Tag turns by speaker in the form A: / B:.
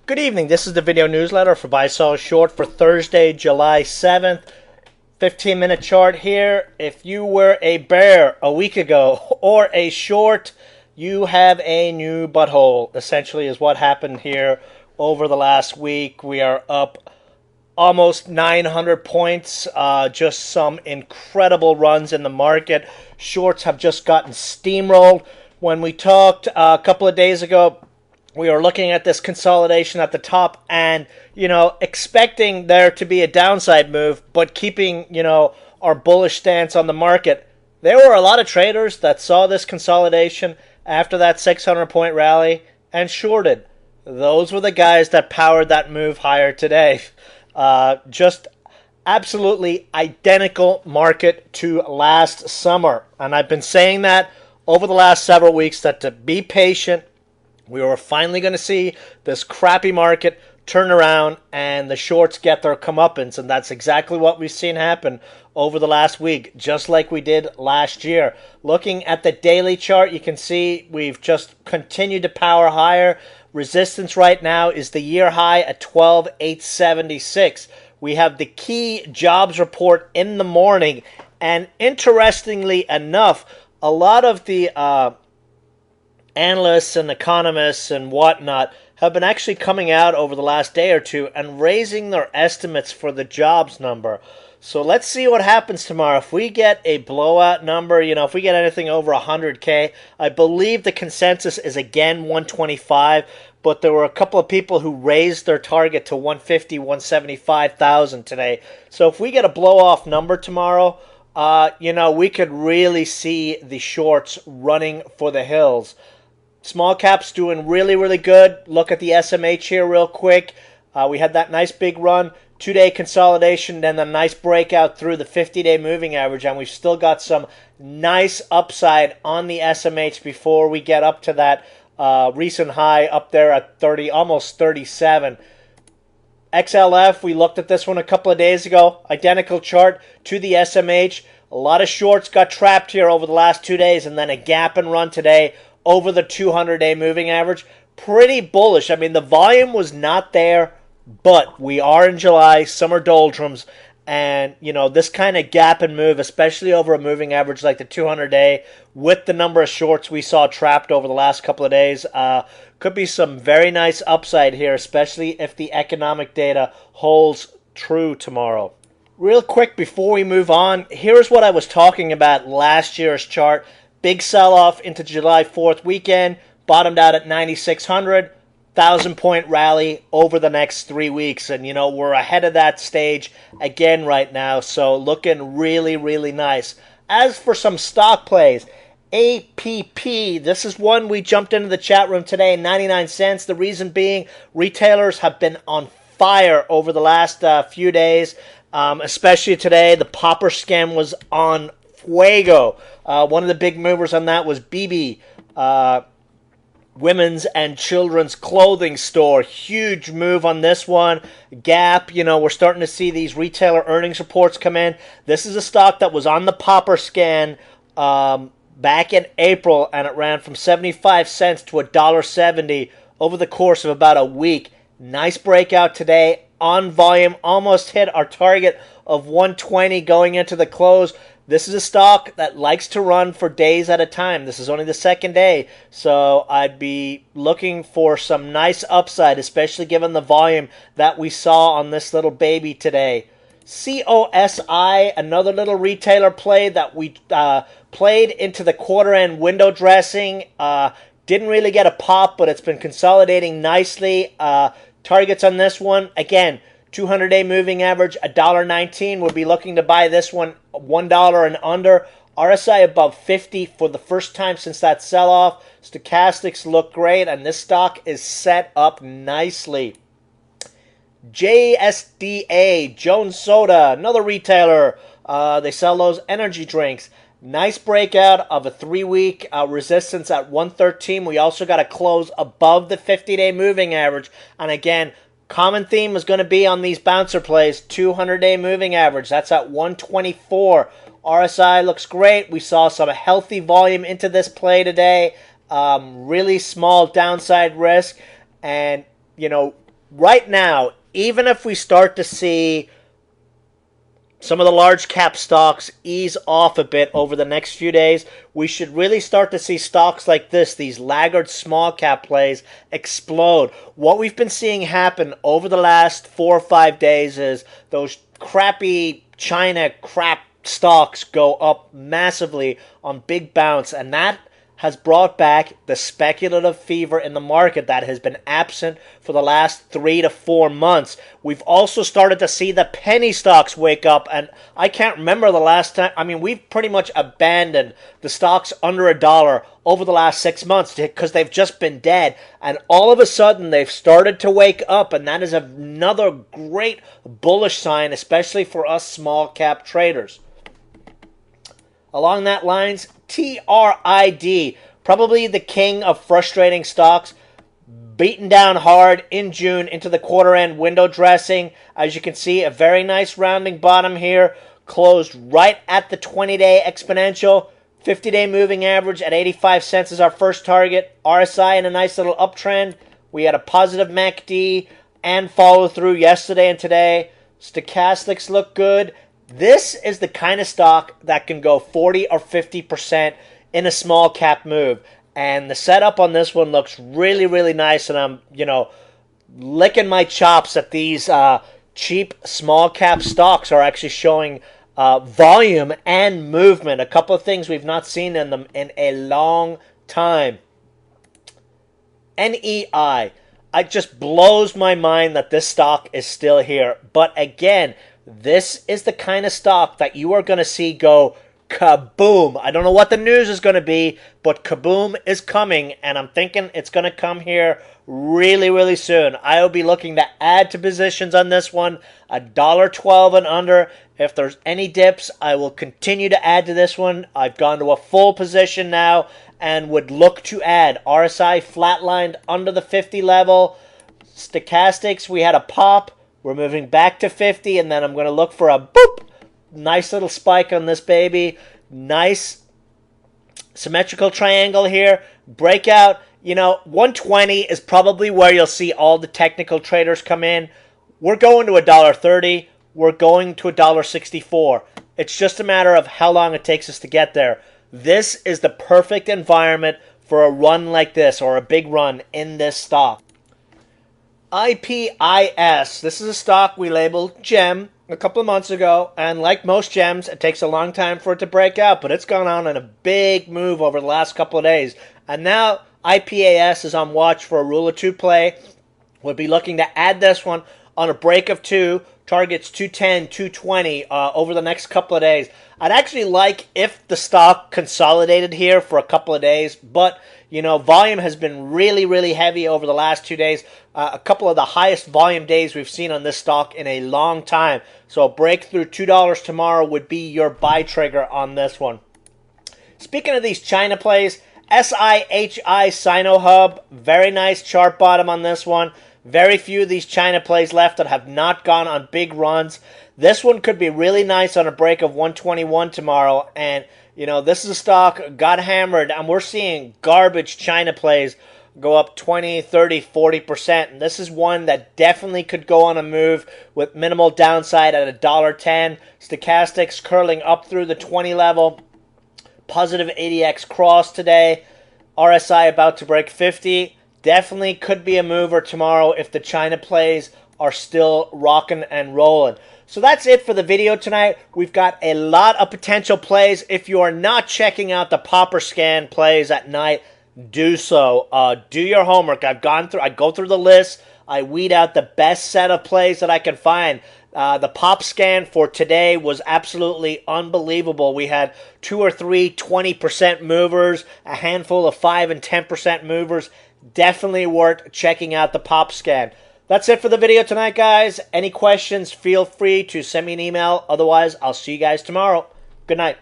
A: Good evening. This is the video newsletter for Buy Sell Short for Thursday, July 7th. 15-minute chart here. If you were a bear a week ago or a short, you have a new butthole, essentially is what happened here over the last week. We are up almost 900 points. Just some incredible runs in the market. Shorts have just gotten steamrolled. When we talked a couple of days ago, we are looking at this consolidation at the top and, expecting there to be a downside move, but keeping, our bullish stance on the market. There were a lot of traders that saw this consolidation after that 600-point rally and shorted. Those were the guys that powered that move higher today. Just absolutely identical market to last summer. And I've been saying that over the last several weeks, that to be patient. We were finally going to see this crappy market turn around and the shorts get their comeuppance, and that's exactly what we've seen happen over the last week, just like we did last year. Looking at the daily chart, you can see we've just continued to power higher. Resistance right now is the year high at 12,876. We have the key jobs report in the morning, and interestingly enough, a lot of the analysts and economists and whatnot have been actually coming out over the last day or two and raising their estimates for the jobs number. So let's see what happens tomorrow. If we get a blowout number, if we get anything over 100K, I believe the consensus is again 125, but there were a couple of people who raised their target to 150, 175,000 today. So if we get a blow-off number tomorrow, we could really see the shorts running for the hills. Small caps doing really, really good. Look at the SMH here real quick. We had that nice big run, 2-day consolidation, then the nice breakout through the 50-day moving average, and we've still got some nice upside on the SMH before we get up to that recent high up there at 30, almost 37. XLF, we looked at this one a couple of days ago. Identical chart to the SMH. A lot of shorts got trapped here over the last 2 days, and then a gap and run today over the 200-day moving average. Pretty bullish. I mean, the volume was not there, but we are in July, summer doldrums, and, this kind of gap and move, especially over a moving average like the 200-day, with the number of shorts we saw trapped over the last couple of days, could be some very nice upside here, especially if the economic data holds true tomorrow. Real quick before we move on, here's what I was talking about last year's chart. Big sell-off into July 4th weekend, bottomed out at 9,600, 1,000-point rally over the next 3 weeks. And, we're ahead of that stage again right now, so looking really, really nice. As for some stock plays, APP, this is one we jumped into the chat room today, 99 cents. The reason being, retailers have been on fire over the last few days, especially today. The popper scam was on fuego. One of the big movers on that was BB, women's and children's clothing store. Huge move on this one. Gap, we're starting to see these retailer earnings reports come in. This is a stock that was on the popper scan back in April, and it ran from 75 cents to $1.70 over the course of about a week. Nice breakout today on volume. Almost hit our target of 120 going into the close. This is a stock that likes to run for days at a time. This is only the second day, so I'd be looking for some nice upside, especially given the volume that we saw on this little baby today. COSI, another little retailer play that we played into the quarter-end window dressing. Didn't really get a pop, but it's been consolidating nicely. Targets on this one, again, 200-day moving average, $1.19. We'll be looking to buy this one $1 and under. RSI above 50 for the first time since that sell-off. Stochastics look great, and this stock is set up nicely. JSDA, Jones Soda, another retailer. They sell those energy drinks. Nice breakout of a 3-week resistance at 113. We also got a close above the 50-day moving average. And again, common theme is going to be on these bouncer plays. 200-day moving average. That's at 124. RSI looks great. We saw some healthy volume into this play today. Really small downside risk. And, right now, even if we start to see some of the large cap stocks ease off a bit over the next few days, we should really start to see stocks like this, these laggard small cap plays, explode. What we've been seeing happen over the last 4 or 5 days is those crappy China crap stocks go up massively on big bounce, and that has brought back the speculative fever in the market that has been absent for the last 3 to 4 months. We've also started to see the penny stocks wake up, and I can't remember the last time. I mean, we've pretty much abandoned the stocks under $1 over the last 6 months because they've just been dead, and all of a sudden they've started to wake up, and that is another great bullish sign, especially for us small cap traders. Along that lines, TRID, probably the king of frustrating stocks, beaten down hard in June into the quarter end window dressing. As you can see, a very nice rounding bottom here, closed right at the 20-day exponential. 50-day moving average at 85 cents is our first target. RSI in a nice little uptrend. We had a positive MACD and follow through yesterday and today. Stochastics look good. This is the kind of stock that can go 40 or 50% in a small cap move. And the setup on this one looks really, really nice. And I'm, licking my chops that these cheap small cap stocks are actually showing volume and movement. A couple of things we've not seen in them in a long time. NEI. It just blows my mind that this stock is still here. But again, this is the kind of stock that you are going to see go kaboom. I don't know what the news is going to be, but kaboom is coming, and I'm thinking it's going to come here really, really soon. I will be looking to add to positions on this one, $1.12 and under. If there's any dips, I will continue to add to this one. I've gone to a full position now and would look to add. RSI flatlined under the 50 level. Stochastics, we had a pop. We're moving back to 50, and then I'm going to look for a boop. Nice little spike on this baby. Nice symmetrical triangle here. Breakout. 120 is probably where you'll see all the technical traders come in. We're going to $1.30. We're going to $1.64. It's just a matter of how long it takes us to get there. This is the perfect environment for a run like this, or a big run in this stock. IPIS. This is a stock we labeled gem a couple of months ago, and like most gems, it takes a long time for it to break out, but it's gone on in a big move over the last couple of days. And now IPAS is on watch for a rule of two play. We'll be looking to add this one on a break of 2, targets 210, 220 over the next couple of days. I'd actually like if the stock consolidated here for a couple of days, but volume has been really, really heavy over the last 2 days. A couple of the highest volume days we've seen on this stock in a long time. So a breakthrough $2 tomorrow would be your buy trigger on this one. Speaking of these China plays, SIHI Sinohub, very nice chart bottom on this one. Very few of these China plays left that have not gone on big runs. This one could be really nice on a break of 121 tomorrow. And, this is a stock got hammered, and we're seeing garbage China plays go up 20, 30, 40%. And this is one that definitely could go on a move with minimal downside at $1.10. Stochastics curling up through the 20 level. Positive ADX cross today. RSI about to break 50. Definitely could be a mover tomorrow if the China plays are still rocking and rolling. So that's it for the video tonight. We've got a lot of potential plays. If you are not checking out the Popper Scan plays at night, do so. Do your homework. I go through the list. I weed out the best set of plays that I can find. The pop scan for today was absolutely unbelievable. We had 2 or 3 20% movers, a handful of 5 and 10% movers. Definitely worth checking out the pop scan. That's it for the video tonight, guys. Any questions, feel free to send me an email. Otherwise, I'll see you guys tomorrow. Good night.